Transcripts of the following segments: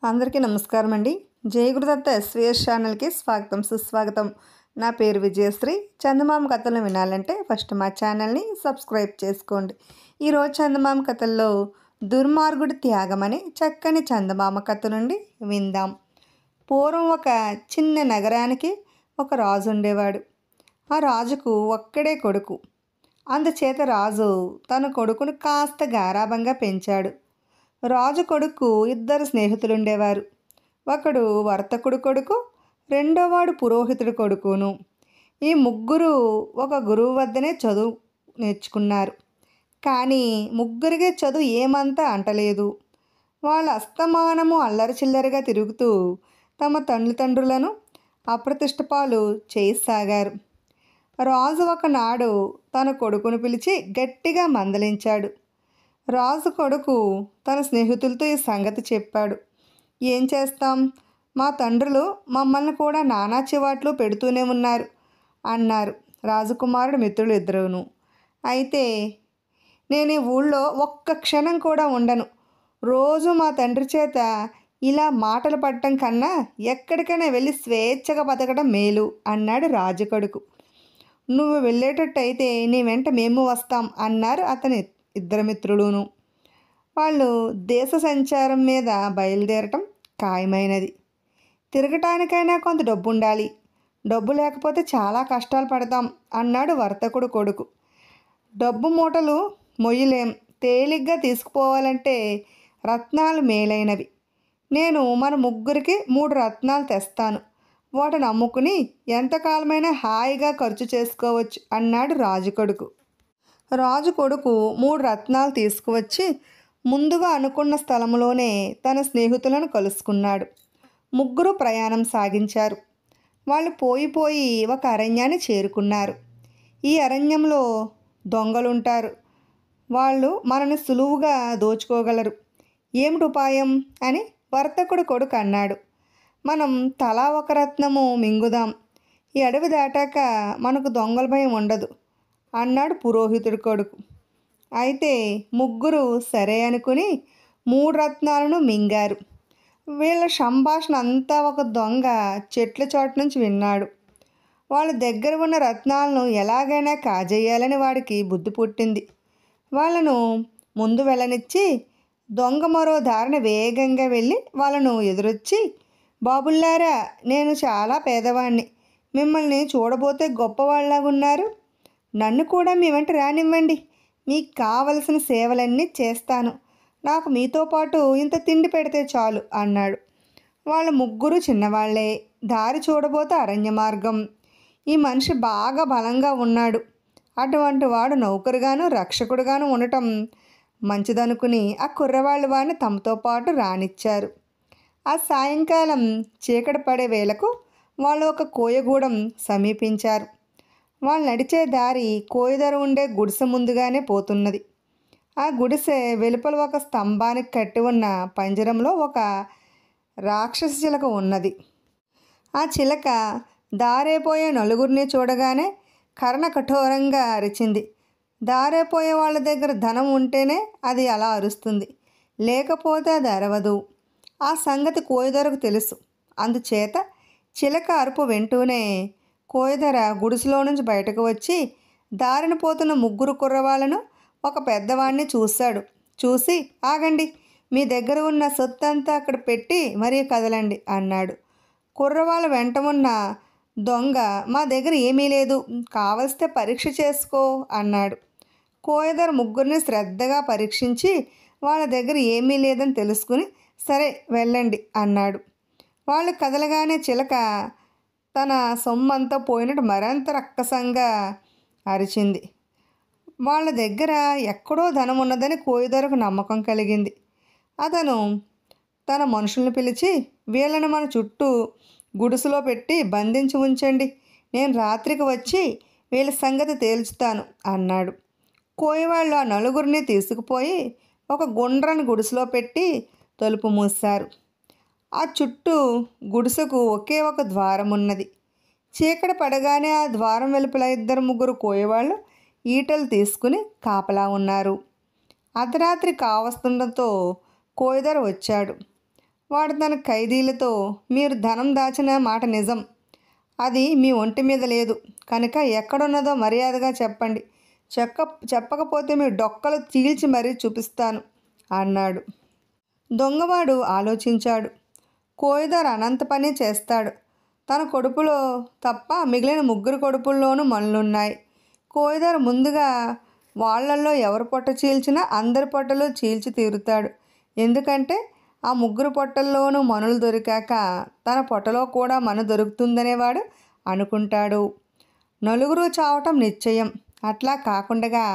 అందరికీ నమస్కారం అండి. జై గురుదత్త ఎస్వీఎస్ ఛానల్కి స్వాగతం సుస్వాగతం. నా పేరు విజయశ్రీ. చందమామ కథలను వినాలంటే ఫస్ట్ మా ఛానల్ని సబ్స్క్రైబ్ చేసుకోండి. ఈరోజు చందమామ కథల్లో దుర్మార్గుడి త్యాగం అని చక్కని చందమామ కథ నుండి విందాం. పూర్వం ఒక చిన్న నగరానికి ఒక రాజు ఉండేవాడు. ఆ రాజుకు ఒక్కడే కొడుకు. అందుచేత రాజు తన కొడుకును కాస్త గారాబంగా పెంచాడు. రాజు కొడుకు ఇద్దరు స్నేహితులుండేవారు. ఒకడు వర్తకుడు కొడుకు, రెండోవాడు పురోహితుడి కొడుకును. ఈ ముగ్గురు ఒక గురువు వద్దనే చదువు నేర్చుకున్నారు. కానీ ముగ్గురికి చదువు ఏమంతా అంటలేదు. వాళ్ళ అస్తమానము అల్లరి చిల్లరిగా తిరుగుతూ తమ తల్లిదండ్రులను అప్రతిష్టపాలు చేయసాగారు. రాజు ఒకనాడు తన కొడుకును పిలిచి గట్టిగా మందలించాడు. రాజు కొడుకు తన స్నేహితులతో ఈ సంగతి చెప్పాడు. ఏం చేస్తాం, మా తండ్రులు మమ్మల్ని కూడా నానా చివాట్లు పెడుతూనే ఉన్నారు అన్నారు రాజకుమారుడు మిత్రులు ఇద్దరును. అయితే నేను ఈ ఊళ్ళో ఒక్క క్షణం కూడా ఉండను. రోజు మా తండ్రి చేత ఇలా మాటలు పడటం కన్నా ఎక్కడికైనా వెళ్ళి స్వేచ్ఛగా బతకడం మేలు అన్నాడు రాజు కొడుకు. నువ్వు వెళ్ళేటట్టయితే నీ వెంట మేము వస్తాం అన్నారు అతని ఇద్దరు మిత్రులును. వాళ్ళు దేశ సంచారం మీద బయలుదేరటం ఖాయమైనది. తిరగటానికైనా కొంత డబ్బు ఉండాలి. డబ్బు లేకపోతే చాలా కష్టాలు పడతాం అన్నాడు వర్తకుడు కొడుకు. డబ్బు మూటలు మొయ్యలేం, తేలిగ్గా తీసుకుపోవాలంటే రత్నాలు మేలైనవి. నేను మన ముగ్గురికి 3 రత్నాలు తెస్తాను. వాటిని అమ్ముకుని ఎంతకాలమైనా హాయిగా ఖర్చు చేసుకోవచ్చు అన్నాడు రాజు కొడుకు. రాజు కొడుకు 3 రత్నాలు తీసుకువచ్చి ముందుగా అనుకున్న స్థలంలోనే తన స్నేహితులను కలుసుకున్నాడు. ముగ్గురు ప్రయాణం సాగించారు. వాళ్ళు పోయి ఒక అరణ్యాన్ని చేరుకున్నారు. ఈ అరణ్యంలో దొంగలుంటారు. వాళ్ళు మనని సులువుగా దోచుకోగలరు. ఏమిటి ఉపాయం అని వర్తకుడు కొడుకు అన్నాడు. మనం తలా ఒక రత్నము మింగుదాం. ఈ అడవి దాటాక మనకు దొంగల భయం ఉండదు అన్నాడు పురోహితుడి కొడుకు. అయితే ముగ్గురు సరే అనుకుని 3 రత్నాలను మింగారు. వీళ్ళ సంభాషణ అంతా ఒక దొంగ చెట్ల చోటు నుంచి విన్నాడు. వాళ్ళ దగ్గర ఉన్న రత్నాలను ఎలాగైనా కాజేయాలని వాడికి బుద్ధి పుట్టింది. వాళ్ళను ముందు వెళ్ళనిచ్చి దొంగ మరో దారిన వేగంగా వెళ్ళి వాళ్ళను ఎదురొచ్చి, బాబుల్లారా, నేను చాలా పేదవాణ్ణి. మిమ్మల్ని చూడబోతే గొప్పవాళ్ళలాగున్నారు. నన్ను కూడా మీ వెంట రానివ్వండి. మీకు కావలసిన సేవలన్నీ చేస్తాను. నాకు మీతో పాటు ఇంత తిండి పెడితే చాలు అన్నాడు. వాళ్ళ ముగ్గురు చిన్నవాళ్లే. దారి చూడబోతే అరణ్య మార్గం. ఈ మనిషి బాగా బలంగా ఉన్నాడు. అటువంటి వాడు నౌకరుగాను రక్షకుడుగాను ఉండటం మంచిదనుకుని ఆ కుర్రవాళ్ళు వాడిని తమతో పాటు రానిచ్చారు. ఆ సాయంకాలం చీకటి పడే వేళకు వాళ్ళు ఒక కోయగూడెం సమీపించారు. వాళ్ళు నడిచే దారి కోయిదర ఉండే గుడిసె ముందుగానే పోతున్నది. ఆ గుడిసె వెలుపల ఒక స్తంభానికి కట్టి ఉన్న పంజరంలో ఒక రాక్షస చిలక ఉన్నది. ఆ చిలక దారేపోయే నలుగురిని చూడగానే కర్ణ కఠోరంగా అరిచింది. దారేపోయే వాళ్ళ దగ్గర ధనం ఉంటేనే అది అలా అరుస్తుంది, లేకపోతే అది అరవదు. ఆ సంగతి కోయిదరకు తెలుసు. అందుచేత చిలక అరుపు వింటూనే కోయిదర గుడిసెలో నుంచి బయటకు వచ్చి దారిన పోతున్న ముగ్గురు కుర్రవాళ్ళను, ఒక పెద్దవాడిని చూశాడు. చూసి, ఆగండి, మీ దగ్గర ఉన్న సొత్తంతా అక్కడ పెట్టి మరీ కదలండి అన్నాడు. కుర్రవాళ్ళ వెంట ఉన్న దొంగ, మా దగ్గర ఏమీ లేదు, కావలిస్తే పరీక్ష చేసుకో అన్నాడు. కోయిదర ముగ్గురిని శ్రద్ధగా పరీక్షించి వాళ్ళ దగ్గర ఏమీ లేదని తెలుసుకుని, సరే వెళ్ళండి అన్నాడు. వాళ్ళు కదలగానే చిలక తన సొమ్మంతా పోయినట్టు మరింత రక్కసంగా అరిచింది. వాళ్ళ దగ్గర ఎక్కడో ధనం ఉన్నదని కోయిదరకు నమ్మకం కలిగింది. అతను తన మనుషులను పిలిచి, వీళ్ళని మన చుట్టూ గుడిసెలో పెట్టి బంధించి ఉంచండి. నేను రాత్రికి వచ్చి వీళ్ళ సంగతి తేల్చుతాను అన్నాడు. కోయవాళ్ళు ఆ నలుగురిని తీసుకుపోయి ఒక గుండ్రని గుడిసెలో పెట్టి తలుపు మూశారు. ఆ చుట్టూ గుడిసెకు ఒకే ఒక ద్వారం ఉన్నది. చీకటి పడగానే ఆ ద్వారం వెలుపల 2-3 కోయవాళ్ళు ఈటలు తీసుకుని కాపలా ఉన్నారు. అర్ధరాత్రి కావస్తుండటంతో కోయిదర వచ్చాడు. వాడు తన ఖైదీలతో, మీరు ధనం దాచిన మాట నిజం, అది మీ ఒంటి మీద లేదు కనుక ఎక్కడున్నదో మర్యాదగా చెప్పండి, చెప్పకపోతే మీ డొక్కలు చీల్చి మరీ చూపిస్తాను అన్నాడు. దొంగవాడు ఆలోచించాడు. కోయిదార్ అనంత పని చేస్తాడు. తన కడుపులో తప్ప మిగిలిన 3 కడుపుల్లోనూ మనులున్నాయి. కోయిదార్ ముందుగా వాళ్ళల్లో ఎవరు పొట్ట చీల్చినా అందరి పొట్టలు చీల్చి తీరుతాడు. ఎందుకంటే ఆ 3 పొట్టల్లోనూ మనులు దొరికాక తన పొట్టలో కూడా మను దొరుకుతుందనేవాడు అనుకుంటాడు. నలుగురు చావటం నిశ్చయం. అట్లా కాకుండా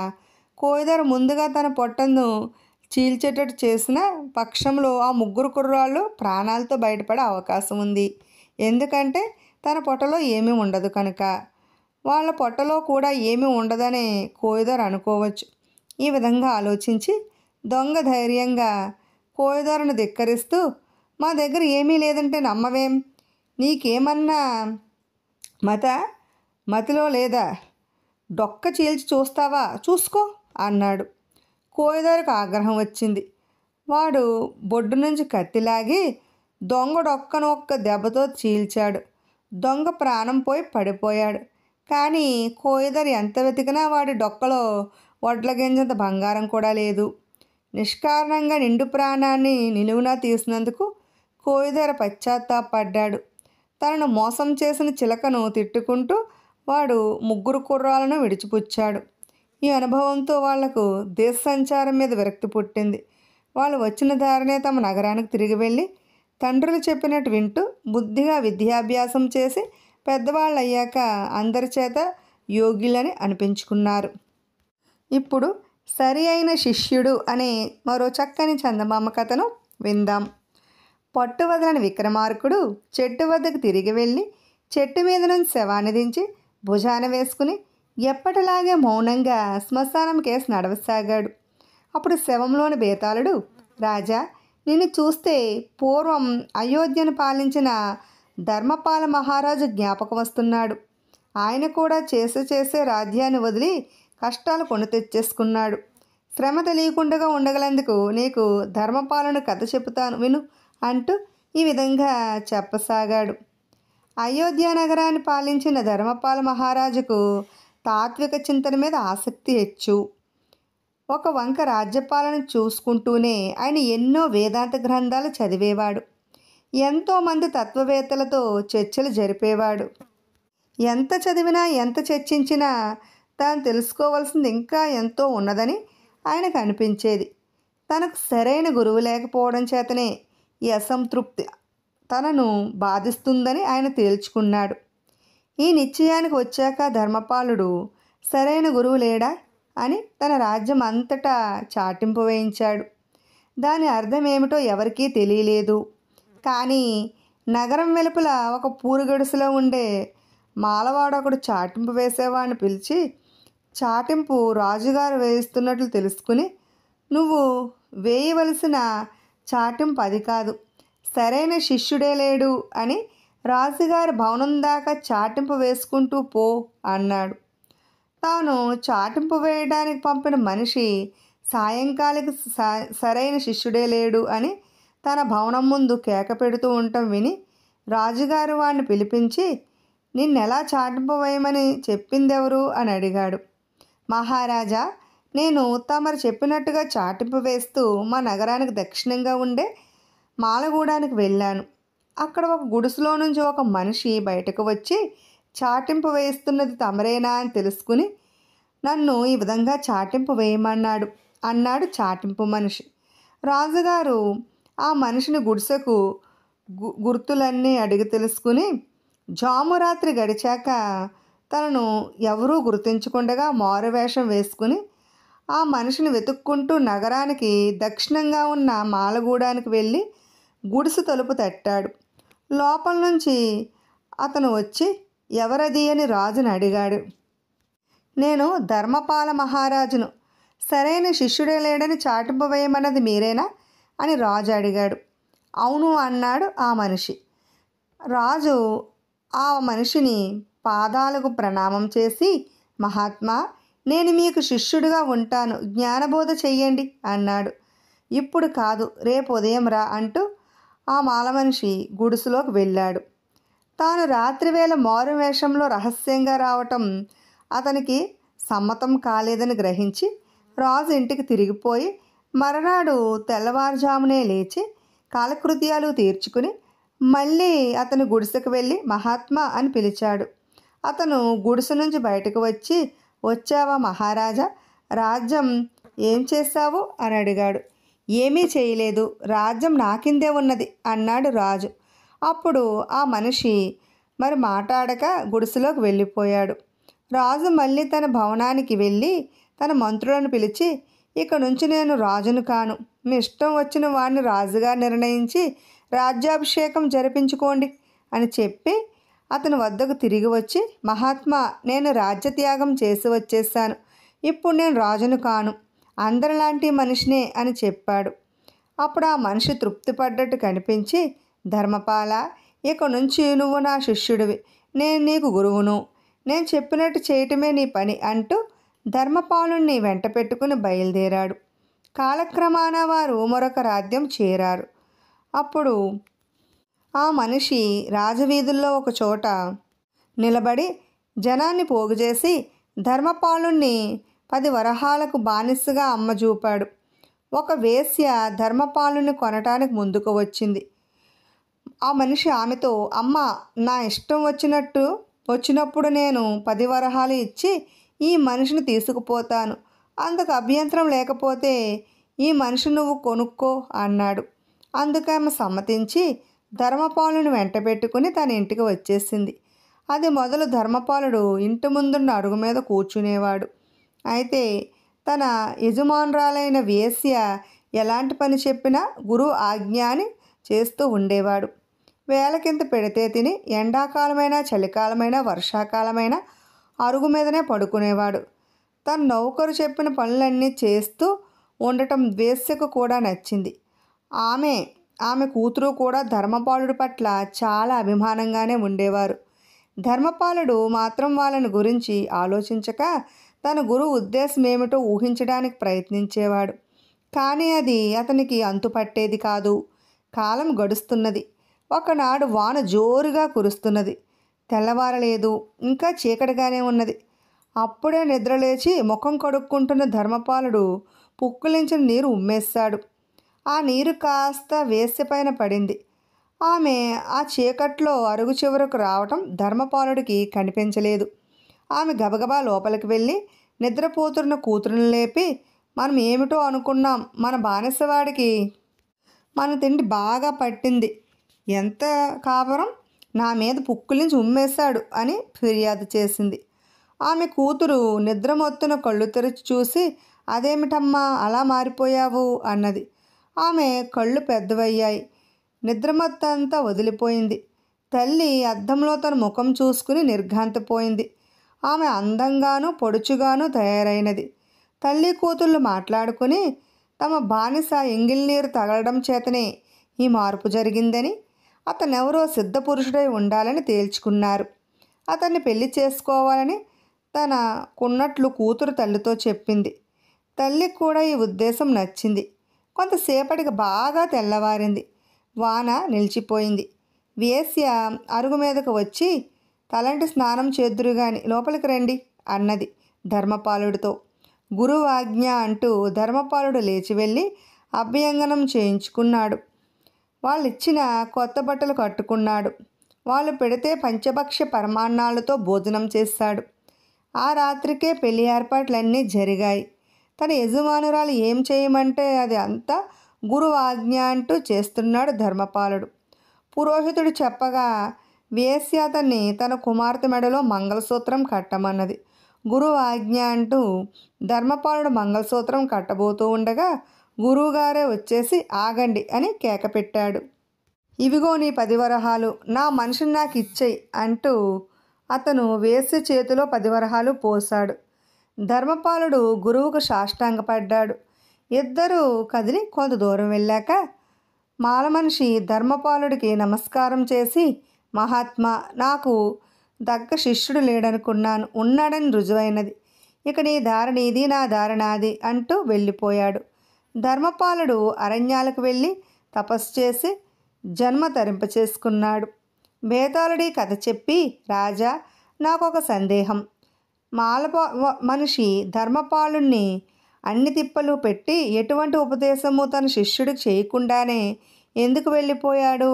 కోయిదార్ ముందుగా తన పొట్టను చీల్చేటట్టు చేసిన పక్షంలో ఆ 3 కుర్రాళ్ళు ప్రాణాలతో బయటపడే అవకాశం ఉంది. ఎందుకంటే తన పొట్టలో ఏమీ ఉండదు కనుక. వాళ్ళ పొట్టలో కూడా ఏమీ ఉండదని కోయిదార్ అనుకోవచ్చు. ఈ విధంగా ఆలోచించి దొంగ ధైర్యంగా కోయిదారును ధిక్కరిస్తూ, మా దగ్గర ఏమీ లేదంటే నమ్మవేం? నీకేమన్నా మతిలో లేదా? డొక్క చీల్చి చూస్తావా? చూసుకో అన్నాడు. కోయిదారికి ఆగ్రహం వచ్చింది. వాడు బొడ్డు నుంచి కత్తిలాగి దొంగ డొక్కను ఒక్క దెబ్బతో చీల్చాడు. దొంగ ప్రాణం పోయి పడిపోయాడు. కానీ కోయిదారు ఎంత వెతికినా వాడి డొక్కలో వడ్ల గింజంత బంగారం కూడా లేదు. నిష్కారణంగా నిండు ప్రాణాన్ని నిలువునా తీసినందుకు కోయిదారు పశ్చాత్తాపడ్డాడు. తనను మోసం చేసిన చిలకను తిట్టుకుంటూ వాడు 3 కుర్రాలను విడిచిపుచ్చాడు. ఈ అనుభవంతో వాళ్లకు దేశ సంచారం మీద విరక్తి పుట్టింది. వాళ్ళు వచ్చిన దారినే తమ నగరానికి తిరిగి వెళ్ళి తండ్రులు చెప్పినట్టు వింటూ బుద్ధిగా విద్యాభ్యాసం చేసి పెద్దవాళ్ళు అయ్యాక అందరి చేత యోగ్యులని అనిపించుకున్నారు. ఇప్పుడు సరి అయిన శిష్యుడు అనే మరో చక్కని చందమామ కథను విందాం. పట్టు వదలని విక్రమార్కుడు చెట్టు వద్దకు తిరిగి వెళ్ళి చెట్టు మీద నుంచి శవాన్ని దించి భుజాన వేసుకుని ఎప్పటిలాగే మౌనంగా శ్మశానం కేసు నడవసాగాడు. అప్పుడు శవంలోని బేతాళుడు, రాజా, నిన్ను చూస్తే పూర్వం అయోధ్యను పాలించిన ధర్మపాల మహారాజు జ్ఞాపకం వస్తున్నాడు. ఆయన కూడా చేసే రాజ్యాన్ని వదిలి కష్టాలు కొని తెచ్చేసుకున్నాడు. శ్రమ తెలియకుండా ఉండగలందుకు నీకు ధర్మపాలను కథ చెబుతాను విను అంటూ ఈ విధంగా చెప్పసాగాడు. అయోధ్య నగరాన్ని పాలించిన ధర్మపాల మహారాజుకు తాత్విక చింతన మీద ఆసక్తి హెచ్చు. ఒక వంక రాజ్యపాలన చూసుకుంటూనే ఆయన ఎన్నో వేదాంత గ్రంథాలు చదివేవాడు. ఎంతోమంది తత్వవేత్తలతో చర్చలు జరిపేవాడు. ఎంత చదివినా ఎంత చర్చించినా తాను తెలుసుకోవాల్సింది ఇంకా ఎంతో ఉన్నదని ఆయనకు అనిపించేది. తనకు సరైన గురువు లేకపోవడం చేతనే ఈ అసంతృప్తి తనను బాధిస్తుందని ఆయన తేల్చుకున్నాడు. ఈ నిశ్చయానికి వచ్చాక ధర్మపాలుడు సరైన గురువు లేడా అని తన రాజ్యం అంతటా చాటింపు వేయించాడు. దాని అర్థం ఏమిటో ఎవరికీ తెలియలేదు. కానీ నగరం వెలుపల ఒక పూరుగడుసులో ఉండే మాలవాడొకడు చాటింపు వేసేవాడిని పిలిచి, చాటింపు రాజుగారు వేయిస్తున్నట్లు తెలుసుకుని, నువ్వు వేయవలసిన చాటింపు అది కాదు, సరైన శిష్యుడే లేడు అని రాజుగారి భవనం దాకా చాటింపు వేసుకుంటూ పో అన్నాడు. తాను చాటింపు వేయడానికి పంపిన మనిషి సాయంకాలికి సరైన శిష్యుడే లేడు అని తన భవనం ముందు కేక పెడుతూ ఉండటం విని రాజుగారు వాడిని పిలిపించి, నిన్నెలా చాటింపు వేయమని చెప్పిందెవరు అని అడిగాడు. మహారాజా, నేను తమరు చెప్పినట్టుగా చాటింపు వేస్తూ మా నగరానికి దక్షిణంగా ఉండే మాలగూడానికి వెళ్ళాను. అక్కడ ఒక గుడిసెలో నుంచి ఒక మనిషి బయటకు వచ్చి చాటింపు వేస్తున్నది తమరేనా అని తెలుసుకుని నన్ను ఈ విధంగా చాటింపు వేయమన్నాడు అన్నాడు చాటింపు మనిషి. రాజుగారు ఆ మనిషిని గుడిసెకు గుర్తులన్నీ అడిగి తెలుసుకుని జామురాత్రి గడిచాక తనను ఎవరూ గుర్తించకుండా మారువేషం వేసుకుని ఆ మనిషిని వెతుక్కుంటూ నగరానికి దక్షిణంగా ఉన్న మాలగూడానికి వెళ్ళి గుడిసె తలుపు తట్టాడు. లోపల నుంచి అతను వచ్చి ఎవరది అని రాజును అడిగాడు. నేను ధర్మపాల మహారాజును, సరైన శిష్యుడే లేడని చాటింపు వేయమన్నది మీరేనా అని రాజు అడిగాడు. అవును అన్నాడు ఆ మనిషి. రాజు ఆ మనిషిని పాదాలకు ప్రణామం చేసి, మహాత్మా, నేను మీకు శిష్యుడిగా ఉంటాను, జ్ఞానబోధ చెయ్యండి అన్నాడు. ఇప్పుడు కాదు, రేపు ఉదయం రా అంటూ ఆ మాలమనిషి గుడిసెలోకి వెళ్ళాడు. తాను రాత్రివేళ మారువేషంలో రహస్యంగా రావటం అతనికి సమ్మతం కాలేదని గ్రహించి రాజు ఇంటికి తిరిగిపోయి మరునాడు తెల్లవారుజామునే లేచి కాలకృత్యాలు తీర్చుకుని మళ్ళీ అతను గుడిసెకు వెళ్ళి మహాత్మా అని పిలిచాడు. అతను గుడిసె నుంచి బయటకు వచ్చి, వచ్చావా మహారాజా, రాజ్యం ఏం చేశావు అని అడిగాడు. ఏమీ చేయలేదు, రాజ్యం నాకిందే ఉన్నది అన్నాడు రాజు. అప్పుడు ఆ మనిషి మరి మాట్లాడక గుడిసెలోకి వెళ్ళిపోయాడు. రాజు మళ్ళీ తన భవనానికి వెళ్ళి తన మంత్రులను పిలిచి, ఇక నుంచి నేను రాజును కాను, మీ ఇష్టం వచ్చిన వాడిని రాజుగా నిర్ణయించి రాజ్యాభిషేకం జరిపించుకోండి అని చెప్పి అతని వద్దకు తిరిగి వచ్చి, మహాత్మా, నేను రాజ్యత్యాగం చేసి వచ్చేసాను, ఇప్పుడు నేను రాజును కాను, అందరిలాంటి మనిషినే అని చెప్పాడు. అప్పుడు ఆ మనిషి తృప్తి పడ్డట్టు కనిపించి, ధర్మపాల, ఇక నుంచి నువ్వు నా శిష్యుడివి, నేను నీకు గురువును, నేను చెప్పినట్టు చేయటమే నీ పని అంటూ ధర్మపాలుణ్ణి వెంట పెట్టుకుని బయలుదేరాడు. కాలక్రమాన వారు మరొక రాజ్యం చేరారు. అప్పుడు ఆ మనిషి రాజవీధుల్లో ఒక చోట నిలబడి జనాన్ని పోగుచేసి ధర్మపాలుణ్ణి 10 వరహాలకు బానిసగా అమ్మజూపాడు. ఒక వేశ్య ధర్మపాలుని కొనటానికి ముందుకు వచ్చింది. ఆ మనిషి ఆమెతో, అమ్మ, నా ఇష్టం వచ్చినప్పుడు నేను 10 వరహాలు ఇచ్చి ఈ మనిషిని తీసుకుపోతాను, అందుకు అభ్యంతరం లేకపోతే ఈ మనిషి నువ్వు కొనుక్కో అన్నాడు. అందుకు ఆమె సమ్మతించి ధర్మపాలుని వెంట పెట్టుకుని తన ఇంటికి వచ్చేసింది. అది మొదలు ధర్మపాలుడు ఇంటి ముందున్న అరుగు మీద కూర్చునేవాడు. అయితే తన యజమానురాలైన వేశ్య ఎలాంటి పని చెప్పినా గురువు ఆజ్ఞ అని చేస్తూ ఉండేవాడు. వేళకింత పెడితే తిని ఎండాకాలమైనా చలికాలమైనా వర్షాకాలమైనా అరుగు మీదనే పడుకునేవాడు. తన నౌకరు చెప్పిన పనులన్నీ చేస్తూ ఉండటం వేశ్యకు కూడా నచ్చింది. ఆమె కూతురు కూడా ధర్మపాలుడి పట్ల చాలా అభిమానంగానే ఉండేవారు. ధర్మపాలుడు మాత్రం వాళ్ళని గురించి ఆలోచించక తన గురువు ఉద్దేశం ఏమిటో ఊహించడానికి ప్రయత్నించేవాడు. కానీ అది అతనికి అంతుపట్టేది కాదు. కాలం గడుస్తున్నది. ఒకనాడు వాన జోరుగా కురుస్తున్నది. తెల్లవారలేదు, ఇంకా చీకటిగానే ఉన్నది. అప్పుడే నిద్రలేచి ముఖం కడుక్కుంటున్న ధర్మపాలుడు పుక్కిలించిన నీరు ఉమ్మేశాడు. ఆ నీరు కాస్త వేశ్య పైన పడింది. ఆమె ఆ చీకట్లో అరుగు చివరకు రావటం ధర్మపాలుడికి కనిపించలేదు. ఆమె గబగబా లోపలికి వెళ్ళి నిద్రపోతున్న కూతురుని లేపి, మనం ఏమిటో అనుకున్నాం, మన బానిసవాడికి మన తిండి బాగా పట్టింది, ఎంత కాపురం, నా మీద పుక్కులించి ఉమ్మేశాడు అని ఫిర్యాదు చేసింది. ఆమె కూతురు నిద్రమొత్తున కళ్ళు తెరిచి చూసి, అదేమిటమ్మా అలా మారిపోయావు అన్నది. ఆమె కళ్ళు పెద్దవయ్యాయి. నిద్రమత్తంతా వదిలిపోయింది. తల్లి అద్దంలో తన ముఖం చూసుకుని నిర్ఘాంతపోయింది. ఆమె అందంగాను పొడుచుగాను తయారైనది. తల్లి కూతుళ్ళు మాట్లాడుకుని తమ బానిస ఎంగిల్నీరు తగలడం చేతనే ఈ మార్పు జరిగిందని, అతనెవరో సిద్ధపురుషుడై ఉండాలని తేల్చుకున్నారు. అతన్ని పెళ్లి చేసుకోవాలని తనకున్నట్లు కూతురు తల్లితో చెప్పింది. తల్లికి కూడా ఈ ఉద్దేశం నచ్చింది. కొంతసేపటికి బాగా తెల్లవారింది. వాన నిలిచిపోయింది. వేశ్య అరుగు మీదకు వచ్చి, తలంటి స్నానం చేద్దురుగాని లోపలికి రండి అన్నది ధర్మపాలుడితో. గురువు ఆజ్ఞ అంటూ ధర్మపాలుడు లేచి వెళ్ళి అభ్యంగనం చేయించుకున్నాడు. వాళ్ళిచ్చిన కొత్త బట్టలు కట్టుకున్నాడు. వాళ్ళు పెడితే పంచభక్ష పరమాన్నాలతో భోజనం చేశాడు. ఆ రాత్రికే పెళ్లి ఏర్పాట్లన్నీ జరిగాయి. తన యజమానురాలు ఏం చేయమంటే అది అంతా గురువు ఆజ్ఞ అంటూ చేస్తున్నాడు ధర్మపాలుడు. పురోహితుడు చెప్పగా వేశ్య అతన్ని తన కుమార్తె మెడలో మంగళసూత్రం కట్టమన్నది. గురువు ఆజ్ఞ అంటూ ధర్మపాలుడు మంగళసూత్రం కట్టబోతూ ఉండగా గురువుగారే వచ్చేసి ఆగండి అని కేక పెట్టాడు. ఇవిగో నీ 10 వరహాలు, నా మనిషిని నాకు ఇచ్చేయి అంటూ అతను వేశ్య చేతిలో 10 వరహాలు పోశాడు. ధర్మపాలుడు గురువుకు సాష్టాంగపడ్డాడు. ఇద్దరూ కదిలి కొంత దూరం వెళ్ళాక మాలమనిషి ధర్మపాలుడికి నమస్కారం చేసి, మహాత్మా, నాకు దగ్గ శిష్యుడు లేడనుకున్నాను, ఉన్నాడని రుజువైనది, ఇక నీ దారి నీది, నా దారి నాది అంటూ వెళ్ళిపోయాడు. ధర్మపాలుడు అరణ్యాలకు వెళ్ళి తపస్సు చేసి జన్మ తరింపచేసుకున్నాడు. బేతాళుడి కథ చెప్పి, రాజా నాకొక సందేహం. మనిషి ధర్మపాలుణ్ణి అన్ని తిప్పలు పెట్టి ఎటువంటి ఉపదేశము తన శిష్యుడికి చేయకుండానే ఎందుకు వెళ్ళిపోయాడు?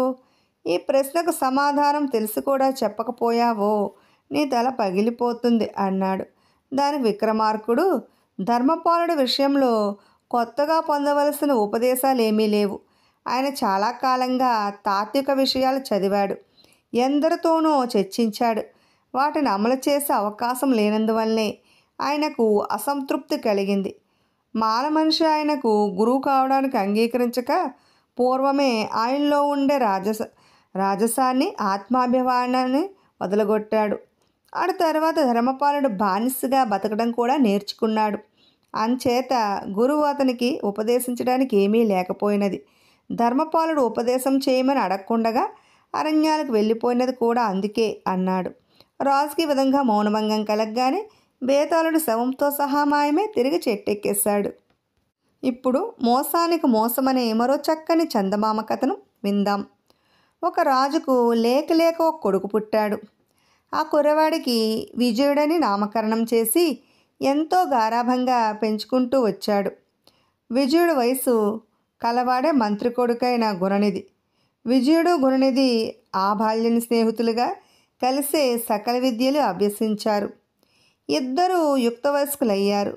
ఈ ప్రశ్నకు సమాధానం తెలిసి కూడా చెప్పకపోయావో నీ తల పగిలిపోతుంది అన్నాడు. దానికి విక్రమార్కుడు, ధర్మపాలుడి విషయంలో కొత్తగా పొందవలసిన ఉపదేశాలు ఏమీ లేవు. ఆయన చాలా కాలంగా తాత్విక విషయాలు చదివాడు, ఎందరితోనో చర్చించాడు. వాటిని అమలు చేసే అవకాశం లేనందువల్లే ఆయనకు అసంతృప్తి కలిగింది. మాల మనిషి ఆయనకు గురువు కావడానికి అంగీకరించక పూర్వమే ఆయనలో ఉండే రాజసాన్ని, ఆత్మాభిమానాన్ని వదలగొట్టాడు. ఆ తర్వాత ధర్మపాలుడు బానిసగా బతకడం కూడా నేర్చుకున్నాడు. అంచేత గురువు అతనికి ఉపదేశించడానికి ఏమీ లేకపోయినది. ధర్మపాలుడు ఉపదేశం చేయమని అడగకుండగా అరణ్యాలకు వెళ్ళిపోయినది కూడా అందుకే అన్నాడు. రాజుకి ఈ విధంగా మౌనభంగం కలగగానే బేతాళుడు శవంతో సహా మాయమే తిరిగి చెట్టెక్కేశాడు. ఇప్పుడు మోసానికి మోసమనే మరో చక్కని చందమామ కథను విందాం. ఒక రాజుకు లేక ఒక కొడుకు పుట్టాడు. ఆ కుర్రవాడికి విజయుడని నామకరణం చేసి ఎంతో గారాభంగా పెంచుకుంటూ వచ్చాడు. విజయుడు వయసు కలవాడే మంత్రి కొడుకైన గుణనిధి. విజయుడు గుణనిధి ఆ బాల్యని స్నేహితులుగా కలిసే సకల విద్యలు అభ్యసించారు. ఇద్దరూ యుక్త వయస్కులయ్యారు.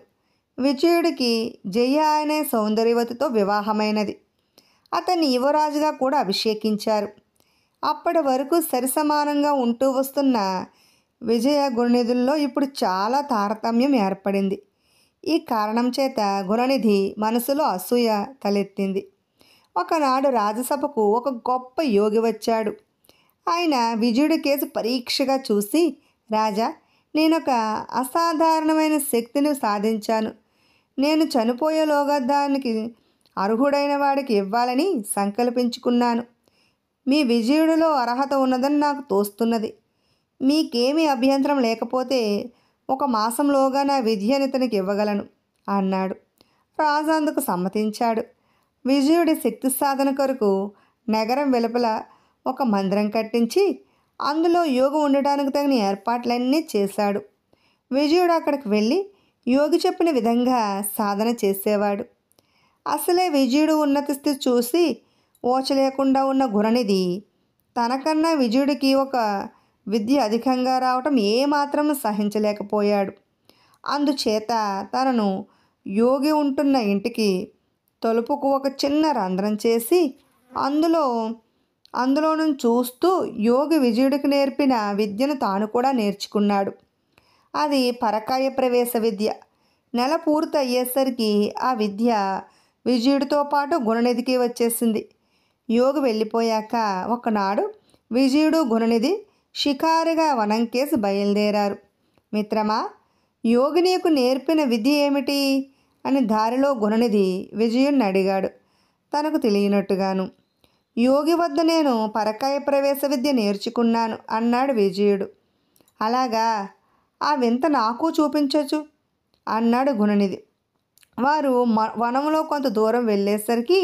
విజయుడికి జయ అనే సౌందర్యవతితో వివాహమైనది. అతన్ని యువరాజుగా కూడా అభిషేకించారు. అప్పటి వరకు సరిసమానంగా ఉంటూ వస్తున్న విజయ గుణనిధుల్లో ఇప్పుడు చాలా తారతమ్యం ఏర్పడింది. ఈ కారణం చేత గుణనిధి మనసులో అసూయ తలెత్తింది. ఒకనాడు రాజసభకు ఒక గొప్ప యోగి వచ్చాడు. ఆయన విజయుడి కేసు పరీక్షగా చూసి, రాజా, నేనొక అసాధారణమైన శక్తిని సాధించాను. నేను చనిపోయేలోగా దానికి అర్హుడైన వాడికి ఇవ్వాలని సంకల్పించుకున్నాను. మీ విజయుడిలో అర్హత ఉన్నదని నాకు తోస్తున్నది. మీకేమీ అభ్యంతరం లేకపోతే 1 మాసంలోగా నా విద్యను ఇతనికి ఇవ్వగలను అన్నాడు. రాజు అందుకు సమ్మతించాడు. విజయుడి శక్తి సాధన కొరకు నగరం వెలుపల ఒక మందిరం కట్టించి అందులో యోగి ఉండడానికి తగిన ఏర్పాట్లన్నీ చేశాడు. విజయుడు అక్కడికి వెళ్ళి యోగి చెప్పిన విధంగా సాధన చేసేవాడు. అసలే విజయుడు ఉన్నత స్థితి చూసి ఓచలేకుండా ఉన్న గుణనిధి తనకన్నా విజయుడికి ఒక విద్య అధికంగా రావటం ఏమాత్రం సహించలేకపోయాడు. అందుచేత తనను యోగి ఉంటున్న ఇంటికి తలుపుకు ఒక చిన్న రంధ్రం చేసి అందులో నుంచి చూస్తూ యోగి విజయుడికి నేర్పిన విద్యను తాను కూడా నేర్చుకున్నాడు. అది పరకాయ ప్రవేశ విద్య. నెల పూర్తి అయ్యేసరికి ఆ విద్య విజయుడితో పాటు గుణనిధికి వచ్చేసింది. యోగి వెళ్ళిపోయాక ఒకనాడు విజయుడు గుణనిధి షికారుగా వనంకేసి బయలుదేరారు. మిత్రమా, యోగి నీకు నేర్పిన విద్య ఏమిటి అని దారిలో గుణనిధి విజయుడిని అడిగాడు, తనకు తెలియనట్టుగాను. యోగి వద్ద నేను పరకాయ ప్రవేశ విద్య నేర్చుకున్నాను అన్నాడు విజయుడు. అలాగా, ఆ వింత నాకు చూపించచ్చు అన్నాడు గుణనిధి. వారు వనంలో కొంత దూరం వెళ్ళేసరికి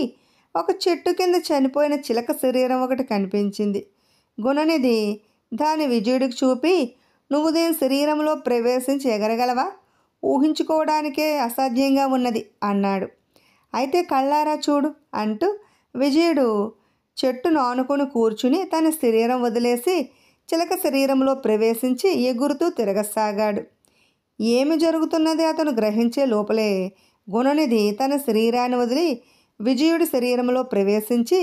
ఒక చెట్టు కింద చనిపోయిన చిలక శరీరం ఒకటి కనిపించింది. గుణనిధి దాని విజయుడికి చూపి, నువ్వు దీని శరీరంలో ప్రవేశించి ఎగరగలవా? ఊహించుకోవడానికే అసాధ్యంగా ఉన్నది అన్నాడు. అయితే కళ్ళారా చూడు అంటూ విజయుడు చెట్టును ఆనుకొని కూర్చుని తన శరీరం వదిలేసి చిలక శరీరంలో ప్రవేశించి ఎగురుతూ తిరగసాగాడు. ఏమి జరుగుతున్నది అతను గ్రహించే లోపలే గుణనిధి తన శరీరాన్ని వదిలి విజయుడి శరీరంలో ప్రవేశించి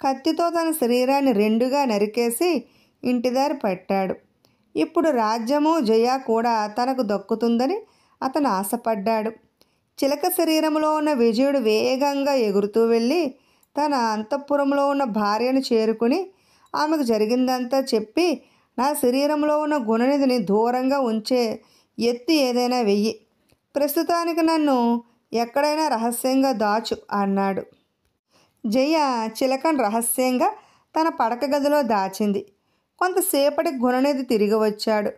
కత్తితో తన శరీరాన్ని 2గా నరికేసి ఇంటిదారి పట్టాడు. ఇప్పుడు రాజ్యము జయ కూడా తనకు దక్కుతుందని అతను ఆశపడ్డాడు. చిలక శరీరంలో ఉన్న విజయుడు వేగంగా ఎగురుతూ వెళ్ళి తన అంతఃపురంలో ఉన్న భార్యను చేరుకుని ఆమెకు జరిగిందంతా చెప్పి, నా శరీరంలో ఉన్న గుణనిధిని దూరంగా ఉంచే ఎత్తి ఏదైనా వెయ్యి, ప్రస్తుతానికి నన్ను ఎక్కడైనా రహస్యంగా దాచు అన్నాడు. జయ చిలకను రహస్యంగా తన పడక గదిలో దాచింది. కొంతసేపటికి గుణనిధి తిరిగి వచ్చాడు.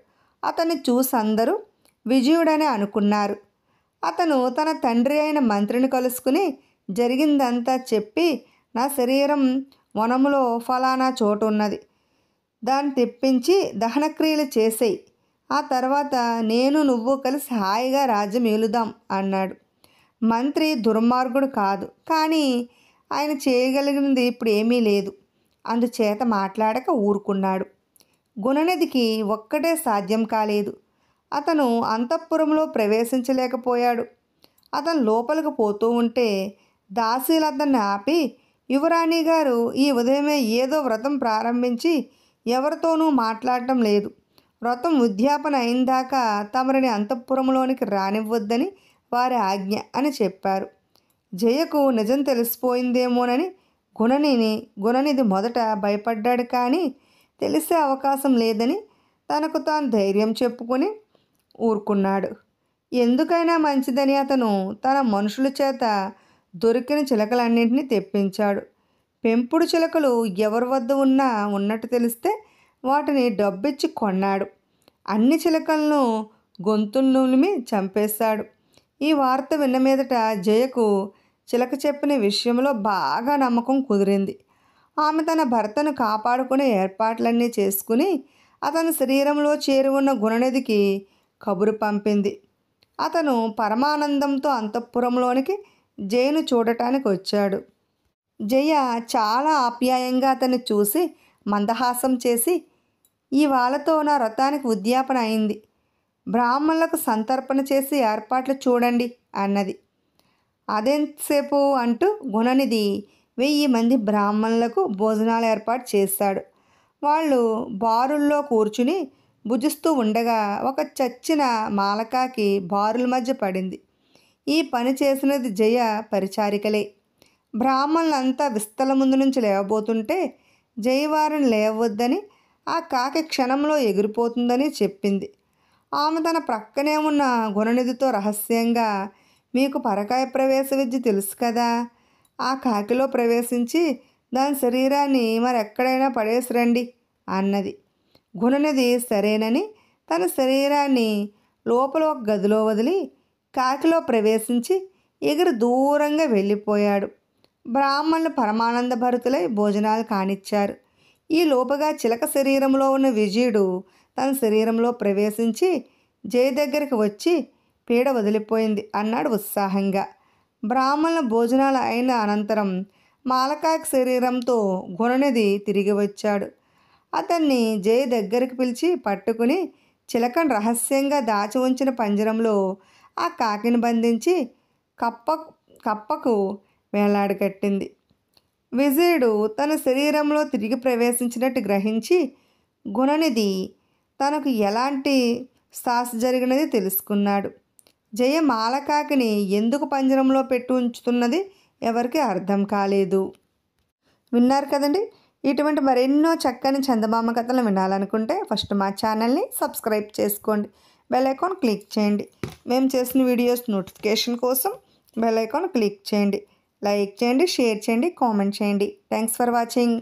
అతన్ని చూసి అందరూ విజయుడని అనుకున్నారు. అతను తన తండ్రి అయిన మంత్రిని కలుసుకుని జరిగిందంతా చెప్పి, నా శరీరం వనములో ఫలానా చోటు ఉన్నది, దాన్ని తెప్పించి దహనక్రియలు చేసేయి, ఆ తర్వాత నేను నువ్వు కలిసి హాయిగా రాజ్యం ఏలుదాం అన్నాడు. మంత్రి దుర్మార్గుడు కాదు, కానీ ఆయన చేయగలిగినది ఇప్పుడు ఏమీ లేదు. అందుచేత మాట్లాడక ఊరుకున్నాడు. గుణనిధికి ఒక్కటే సాధ్యం కాలేదు. అతను అంతఃపురంలో ప్రవేశించలేకపోయాడు. అతను లోపలికి పోతూ ఉంటే దాసీలు అతన్ని ఆపి, యువరాణి గారు ఈ ఉదయమే ఏదో వ్రతం ప్రారంభించి ఎవరితోనూ మాట్లాడటం లేదు. వ్రతం ఉద్యాపన అయిందాకా తమరిని అంతఃపురంలోనికి రానివ్వద్దని వారి ఆజ్ఞ అని చెప్పారు. జయకు నిజం తెలిసిపోయిందేమోనని గుణనిధి మొదట భయపడ్డాడు, కానీ తెలిసే అవకాశం లేదని తనకు తాను ధైర్యం చెప్పుకొని ఊరుకున్నాడు. ఎందుకైనా మంచిదని అతను తన మనుషుల చేత దొరికిన చిలకలన్నింటినీ తెప్పించాడు. పెంపుడు చిలకలు ఎవరి వద్ద ఉన్నట్టు తెలిస్తే వాటిని డబ్బిచ్చి కొన్నాడు. అన్ని చిలకలను గొంతుల్నులిమి చంపేశాడు. ఈ వార్త విన్న మీదట జయకు చిలక చెప్పిన విషయంలో బాగా నమ్మకం కుదిరింది. ఆమె తన భర్తను కాపాడుకునే ఏర్పాట్లన్నీ చేసుకుని అతని శరీరంలో చేరి ఉన్న గుణనిధికి కబురు పంపింది. అతను పరమానందంతో అంతఃపురంలోనికి జయను చూడటానికి వచ్చాడు. జయ చాలా ఆప్యాయంగా అతన్ని చూసి మందహాసం చేసి, ఇవాళతో నా వ్రతానికి ఉద్యాపన అయింది, బ్రాహ్మణులకు సంతర్పణ చేసి ఏర్పాట్లు చూడండి అన్నది. అదెంతసేపు అంటూ గుణనిధి 1000 మంది బ్రాహ్మణులకు భోజనాలు ఏర్పాటు చేశాడు. వాళ్ళు బారుల్లో కూర్చుని భుజిస్తూ ఉండగా ఒక చచ్చిన మాలకాకి బారుల మధ్య పడింది. ఈ పని చేసినది జయ పరిచారికలే. బ్రాహ్మణులంతా విస్తల ముందు నుంచి లేవబోతుంటే జయవారిని లేవద్దని, ఆ కాకి క్షణంలో ఎగిరిపోతుందని చెప్పింది. ఆమె తన ప్రక్కనే ఉన్న గుణనిధితో రహస్యంగా, మీకు పరకాయ ప్రవేశ విద్య తెలుసు కదా, ఆ కాకిలో ప్రవేశించి దాని శరీరాన్ని మరెక్కడైనా పడేసిరండి అన్నది. గుణనిధి సరేనని తన శరీరాన్ని లోపల ఒక గదిలో వదిలి కాకిలో ప్రవేశించి ఎగిరి దూరంగా వెళ్ళిపోయాడు. బ్రాహ్మణులు పరమానంద భరితులై భోజనాలు కానిచ్చారు. ఈ లోపుగా చిలక శరీరంలో ఉన్న విజయుడు తన శరీరంలో ప్రవేశించి జయ దగ్గరికి వచ్చి, పీడ వదిలిపోయింది అన్నాడు ఉత్సాహంగా. బ్రాహ్మణుల భోజనాలు అయిన అనంతరం మాలకాకి శరీరంతో గుణనిధి తిరిగి వచ్చాడు. అతన్ని జయ దగ్గరికి పిలిచి పట్టుకుని చిలకను రహస్యంగా దాచి ఉంచిన పంజరంలో ఆ కాకిని బంధించి కప్పకు వేలాడగట్టింది. విజయుడు తన శరీరంలో తిరిగి ప్రవేశించినట్టు గ్రహించి గుణనిధి తనకు ఎలాంటి స్థాస జరిగినది తెలుసుకున్నాడు. జయ మాలకాకిని ఎందుకు పంజరంలో పెట్టి ఉంచుతున్నది ఎవరికి అర్థం కాలేదు. విన్నారు కదండి. ఇటువంటి మరెన్నో చక్కని చందమామ కథలు వినాలనుకుంటే ఫస్ట్ మా ఛానల్ని సబ్స్క్రైబ్ చేసుకోండి, బెల్ ఐకాన్ క్లిక్ చేయండి. మేము చేసిన వీడియోస్ నోటిఫికేషన్ కోసం బెల్ ఐకాన్ క్లిక్ చేయండి. లైక్ చేయండి, షేర్ చేయండి, కామెంట్ చేయండి. Thanks for watching.